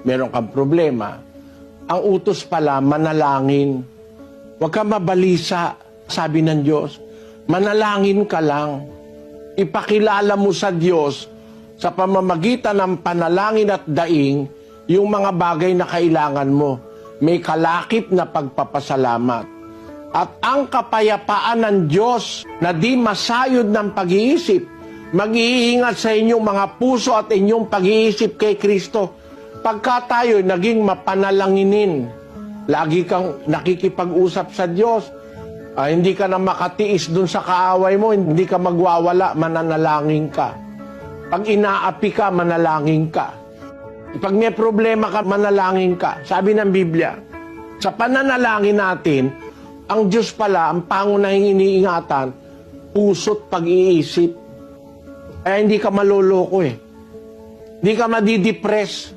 meron kang problema, ang utos pala, manalangin. Huwag ka mabalisa, sabi ng Diyos. Manalangin ka lang. Ipakilala mo sa Diyos sa pamamagitan ng panalangin at daing yung mga bagay na kailangan mo. May kalakip na pagpapasalamat. At ang kapayapaan ng Diyos na di masayod ng pag-iisip, mag-iingat sa inyong mga puso at inyong pag-iisip kay Kristo. Pagka tayo naging mapanalanginin, lagi kang nakikipag-usap sa Diyos, hindi ka na makatiis dun sa kaaway mo, hindi ka magwawala, mananalangin ka. Pag inaapi ka, manalangin ka. Pag may problema ka, manalangin ka. Sabi ng Biblia, sa pananalangin natin, ang Diyos pala, ang pangunahing iniingatan, puso't pag-iisip. Kaya hindi ka maloloko eh. Hindi ka madidepress.